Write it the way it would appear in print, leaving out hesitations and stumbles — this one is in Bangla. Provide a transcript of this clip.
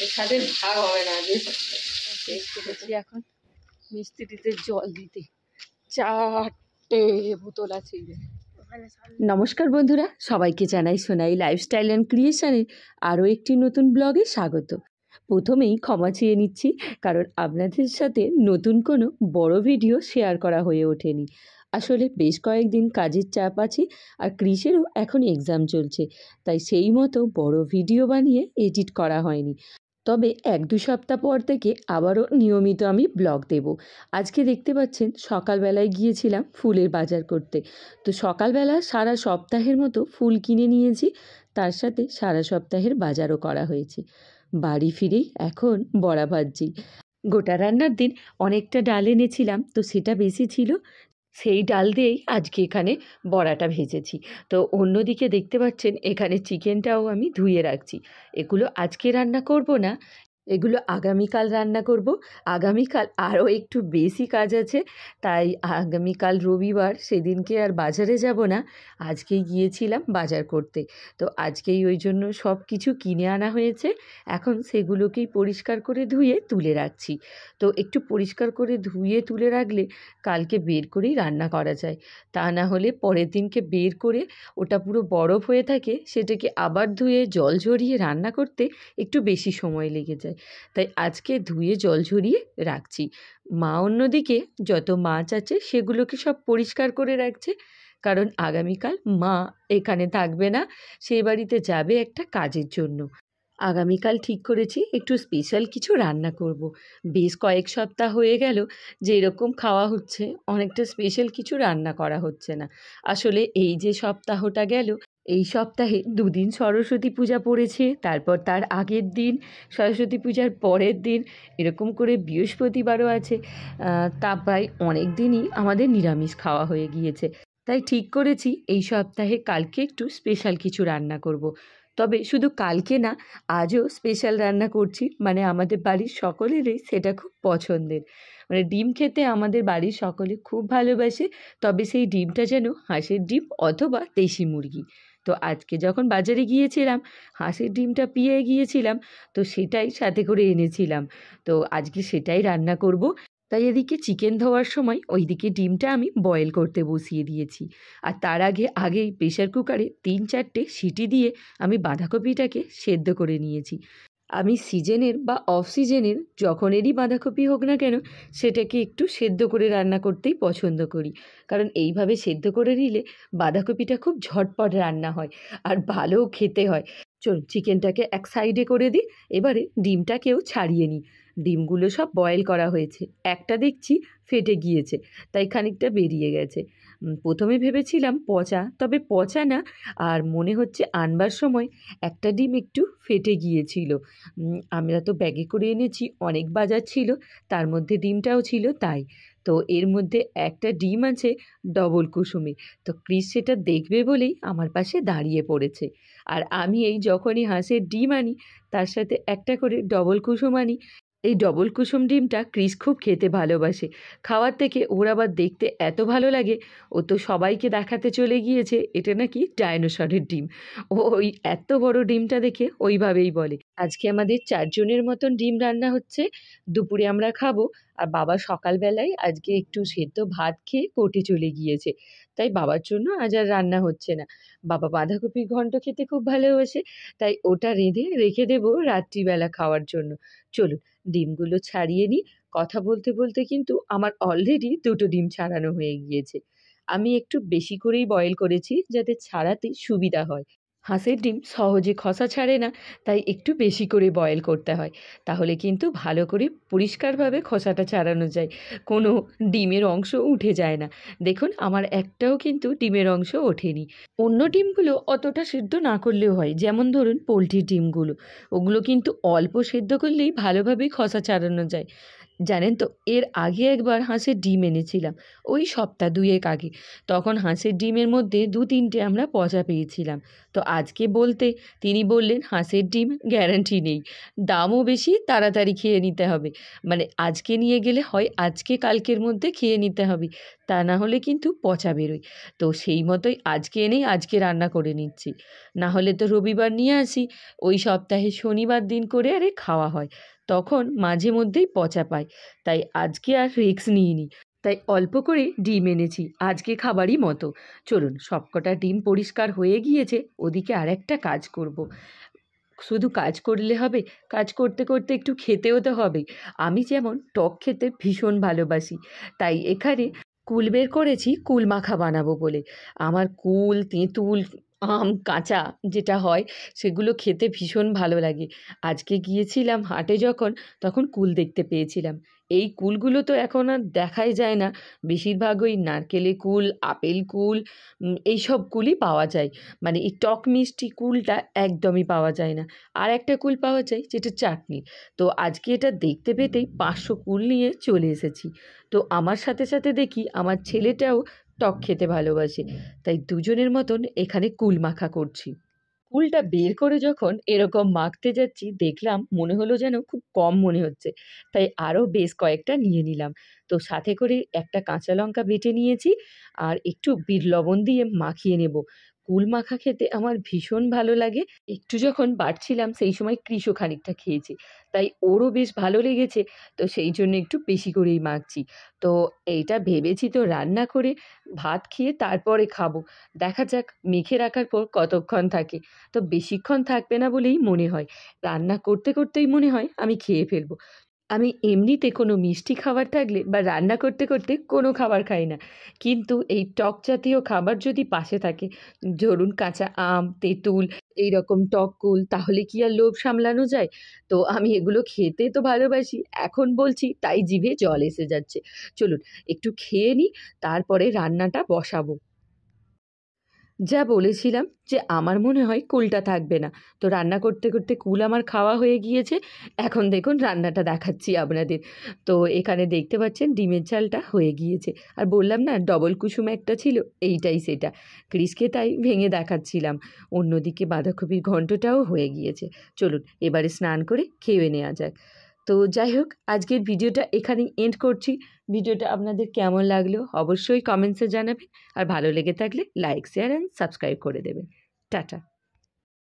এখানে ভাগ হবে না। এখন মিস্ত্রিতে জল দিতে 4টে বোতল আছে। নমস্কার বন্ধুরা, সবাইকে জানাই সোনাই লাইফস্টাইল অ্যান্ড ক্রিয়েশনের আরও একটি নতুন ব্লগে স্বাগত। প্রথমেই ক্ষমা চেয়ে নিচ্ছি, কারণ আপনাদের সাথে নতুন কোনো বড় ভিডিও শেয়ার করা হয়ে ওঠেনি। আসলে বেশ কয়েকদিন কাজের চাপ আছে, আর ক্রিসেরও এখন এক্সাম চলছে, তাই সেই মতো বড় ভিডিও বানিয়ে এডিট করা হয়নি। তবে 1-2 সপ্তাহ পর থেকে আবারও নিয়মিত আমি ব্লগ দেব। আজকে দেখতে পাচ্ছেন সকালবেলায় গিয়েছিলাম ফুলের বাজার করতে। তো সকালবেলা সারা সপ্তাহের মতো ফুল কিনে নিয়েছি, তার সাথে সারা সপ্তাহের বাজারও করা হয়েছে। বাড়ি ফিরেই এখন বড়া ভাজছি। গোটা রান্নার দিন অনেকটা ডাল এনেছিলাম, তো সেটা বেশি ছিল, সেই ডাল দিয়েই আজকে এখানে বড়াটা ভেজেছি। তো অন্যদিকে দেখতে পাচ্ছেন এখানে চিকেনটাও আমি ধুয়ে রাখছি। এগুলো আজকে রান্না করব না, এগুলো আগামীকাল রান্না করব। আগামীকাল আরও একটু বেশি কাজ আছে, তাই আগামীকাল রবিবার, সেদিনকে আর বাজারে যাব না, আজকেই গিয়েছিলাম বাজার করতে। তো আজকেই ওই জন্য সব কিছু কিনে আনা হয়েছে। এখন সেগুলোকেই পরিষ্কার করে ধুয়ে তুলে রাখছি। তো একটু পরিষ্কার করে ধুয়ে তুলে রাখলে কালকে বের করেই রান্না করা যায়। তা না হলে পরের দিনকে বের করে ওটা পুরো বরফ হয়ে থাকে, সেটাকে আবার ধুয়ে জল ঝরিয়ে রান্না করতে একটু বেশি সময় লেগে যায়। তাই আজকে ধুয়ে জল ঝরিয়ে রাখছি। মা অন্যদিকে যত মাছ আছে সেগুলোকে সব পরিষ্কার করে রাখছে, কারণ আগামীকাল মা এখানে থাকবে না, সেই বাড়িতে যাবে একটা কাজের জন্য। আগামীকাল ঠিক করেছি একটু স্পেশাল কিছু রান্না করব। বেশ কয়েক সপ্তাহ হয়ে গেল যে এরকম খাওয়া হচ্ছে, অনেকটা স্পেশাল কিছু রান্না করা হচ্ছে না। আসলে এই যে সপ্তাহটা গেল, এই সপ্তাহে 2 দিন সরস্বতী পূজা পড়েছে, তারপর তার আগের দিন সরস্বতী পূজার পরের দিন, এরকম করে বৃহস্পতিবারও আছে। তা প্রায় অনেক দিনই আমাদের নিরামিষ খাওয়া হয়ে গিয়েছে। তাই ঠিক করেছি এই সপ্তাহে কালকে একটু স্পেশাল কিছু রান্না করব। তবে শুধু কালকে না, আজও স্পেশাল রান্না করছি, মানে আমাদের বাড়ির সকলেরই সেটা খুব পছন্দের। মানে ডিম খেতে আমাদের বাড়ির সকলে খুব ভালোবাসে, তবে সেই ডিমটা যেন হাঁসের ডিম অথবা দেশি মুরগি। তো আজকে যখন বাজারে গিয়েছিলাম, হাঁসের ডিমটা পেয়ে গিয়েছিলাম, তো সেটাই সাথে করে এনেছিলাম। তো আজকে সেটাই রান্না করব। তাই এদিকে চিকেন ধোয়ার সময় ওইদিকে ডিমটা আমি বয়েল করতে বসিয়ে দিয়েছি। আর তার আগেই প্রেশার কুকারে 3-4টে সিটি দিয়ে আমি বাঁধাকপিটাকে সেদ্ধ করে নিয়েছি। আমি সিজনের বা অফ সিজনের যখনেরই বাঁধাকপি হোক না কেন, সেটাকে একটু সেদ্ধ করে রান্না করতেই পছন্দ করি, কারণ এইভাবে সেদ্ধ করে নিলে বাঁধাকপিটা খুব ঝটপট রান্না হয় আর ভালোও খেতে হয়। চলুন চিকেনটাকে এক সাইডে করে দিই, এবারে ডিমটাকেও ছাড়িয়ে নিই। ডিমগুলো সব বয়েল করা হয়েছে, একটা দেখছি ফেটে গিয়েছে, তাই খানিকটা বেরিয়ে গেছে। প্রথমে ভেবেছিলাম পচা, তবে পচা না, আর মনে হচ্ছে আনবার সময় একটা ডিম একটু ফেটে গিয়েছিল। আমরা তো ব্যাগে করে এনেছি, অনেক বাজার ছিল, তার মধ্যে ডিমটাও ছিল, তাই। তো এর মধ্যে একটা ডিম আছে ডবল কুসুমে। তো ক্রিস সেটা দেখবে বলেই আমার পাশে দাঁড়িয়ে পড়েছে। আর আমি এই যখনই হাঁসের ডিম আনি, তার সাথে একটা করে ডবল কুসুম আনি। এই ডবল কুসুম ডিমটা ক্রিস খুব খেতে ভালোবাসে। খাওয়ার থেকে ওর আবার দেখতে এত ভালো লাগে, ও তো সবাইকে দেখাতে চলে গিয়েছে এটা নাকি ডাইনোসরের ডিম। ও ওই এত বড় ডিমটা দেখে ওইভাবেই বলে। আজকে আমাদের 4 জনের মতন ডিম রান্না হচ্ছে, দুপুরে আমরা খাবো। আর বাবা সকালবেলায় আজকে একটু সেদ্ধ ভাত খেয়ে কোর্টে চলে গিয়েছে, তাই বাবার জন্য আজ আর রান্না হচ্ছে না। বাবা বাঁধাকপির ঘন্ট খেতে খুব ভালোবাসে, তাই ওটা রেঁধে রেখে দেবো রাত্রিবেলা খাওয়ার জন্য। চলুন ডিমগুলো ছাড়িয়ে নিই। কথা বলতে বলতে কিন্তু আমার অলরেডি 2টো ডিম ছাড়ানো হয়ে গিয়েছে। আমি একটু বেশি করেই বয়েল করেছি যাতে ছাড়াতে সুবিধা হয়। হাঁসের ডিম সহজে খসা ছাড়ে না, তাই একটু বেশি করে বয়েল করতে হয়, তাহলে কিন্তু ভালো করে পরিষ্কারভাবে খোসাটা ছাড়ানো যায়, কোনো ডিমের অংশ উঠে যায় না। দেখুন আমার একটাও কিন্তু ডিমের অংশ ওঠেনি। অন্য ডিমগুলো অতটা সেদ্ধ না করলেও হয়, যেমন ধরুন পোলট্রির ডিমগুলো, ওগুলো কিন্তু অল্প সেদ্ধ করলেই ভালোভাবে খোসা ছাড়ানো যায়। জানেন তো, এর আগে একবার হাঁসের ডিম এনেছিলাম, ওই সপ্তাহ 2 আগে। তখন হাঁসের ডিমের মধ্যে 2-3টে আমরা পচা পেয়েছিলাম। তো আজকে বলতে তিনি বললেন হাঁসের ডিম গ্যারান্টি নেই, দামও বেশি, তাড়াতাড়ি খেয়ে নিতে হবে। মানে আজকে নিয়ে গেলে হয় আজকে কালকের মধ্যে খেয়ে নিতে হবে, তা না হলে কিন্তু পচা বেরোয়। তো সেই মতোই আজকে এনেই আজকে রান্না করে নিচ্ছি, না হলে তো রবিবার নিয়ে আসি, ওই সপ্তাহে শনিবার দিন করে আরে খাওয়া হয়, তখন মাঝে মধ্যেই পচা পায়। তাই আজকে আর রিস্ক নিইনি, তাই অল্প করে ডিম এনেছি আজকে খাবারই মতো। চলুন, সবকটা ডিম পরিষ্কার হয়ে গিয়েছে, ওদিকে আর একটা কাজ করব। শুধু কাজ করলে হবে, কাজ করতে করতে একটু খেতেও তো হবে। আমি যেমন টক খেতে ভীষণ ভালোবাসি, তাই এখানে কুল বের করেছি কুল মাখা বানাবো বলে। আমার কুল, তেঁতুল, আম কাঁচা যেটা হয় সেগুলো খেতে ভীষণ ভালো লাগে। আজকে গিয়েছিলাম হাটে যখন, তখন কুল দেখতে পেয়েছিলাম। এই কুলগুলো তো এখন আর দেখাই যায় না, বেশিরভাগ ওই নারকেলে কুল, আপেল কুল, এইসব কুলই পাওয়া যায়। মানে এই টক মিষ্টি কুলটা একদমই পাওয়া যায় না। আর একটা কুল পাওয়া যায় যেটা চাটনি। তো আজকে এটা দেখতে পেতেই 500 কুল নিয়ে চলে এসেছি। তো আমার সাথে সাথে দেখি আমার ছেলেটাও টক খেতে ভালোবাসে, তাই দুজনের মতন এখানে কুল মাখা করছি। কুলটা বের করে যখন এরকম মাখতে যাচ্ছি, দেখলাম মনে হলো যেন খুব কম মনে হচ্ছে, তাই আরও বেশ কয়েকটা নিয়ে নিলাম। তো সাথে করে একটা কাঁচা লঙ্কা বেটে নিয়েছি, আর একটু বিট লবণ দিয়ে মাখিয়ে নেব। কুল মাখা খেতে আমার ভীষণ ভালো লাগে। একটু যখন বাড়ছিলাম সেই সময় কৃষও খানিকটা খেয়েছি, তাই ওরও বেশ ভালো লেগেছে, তো সেই জন্য একটু বেশি করেই মাখছি। তো এইটা ভেবেছি তো রান্না করে ভাত খেয়ে তারপরে খাবো। দেখা যাক মেখে রাখার পর কতক্ষণ থাকে। তো বেশিক্ষণ থাকবে না বলেই মনে হয়, রান্না করতে করতেই মনে হয় আমি খেয়ে ফেলবো। আমি এমনিতে কোনো মিষ্টি খাবার থাকলে বা রান্না করতে করতে কোনো খাবার খাই না, কিন্তু এই টক জাতীয় খাবার যদি পাশে থাকে, ধরুন কাঁচা আম, তেঁতুল, এই রকম টক কুল, তাহলে কি আর লোভ সামলানো যায়? তো আমি এগুলো খেতে তো ভালোবাসি, এখন বলছি তাই জিভে জল এসে যাচ্ছে। চলুন একটু খেয়ে নিই, তারপরে রান্নাটা বসাবো। যা বলেছিলাম যে আমার মনে হয় কুলটা থাকবে না, তো রান্না করতে করতে কুল আমার খাওয়া হয়ে গিয়েছে। এখন দেখুন রান্নাটা দেখাচ্ছি আপনাদের। তো এখানে দেখতে পাচ্ছেন ডিমের ঝালটা হয়ে গিয়েছে, আর বললাম না ডবল কুসুম একটা ছিল, এইটাই সেটা। ক্রিসকে তাই ভেঙে দেখাচ্ছিলাম। অন্যদিকে বাঁধাকপির ঘন্টটাও হয়ে গিয়েছে। চলুন এবারে স্নান করে খেয়ে নেওয়া যাক। তো যাই হোক, আজকের ভিডিওটা এখানেই এন্ড করছি। ভিডিওটা আপনাদের কেমন লাগলো অবশ্যই কমেন্টসে জানাবেন, আর ভালো লেগে থাকলে লাইক, শেয়ার অ্যান্ড সাবস্ক্রাইব করে দেবেন। টাটা।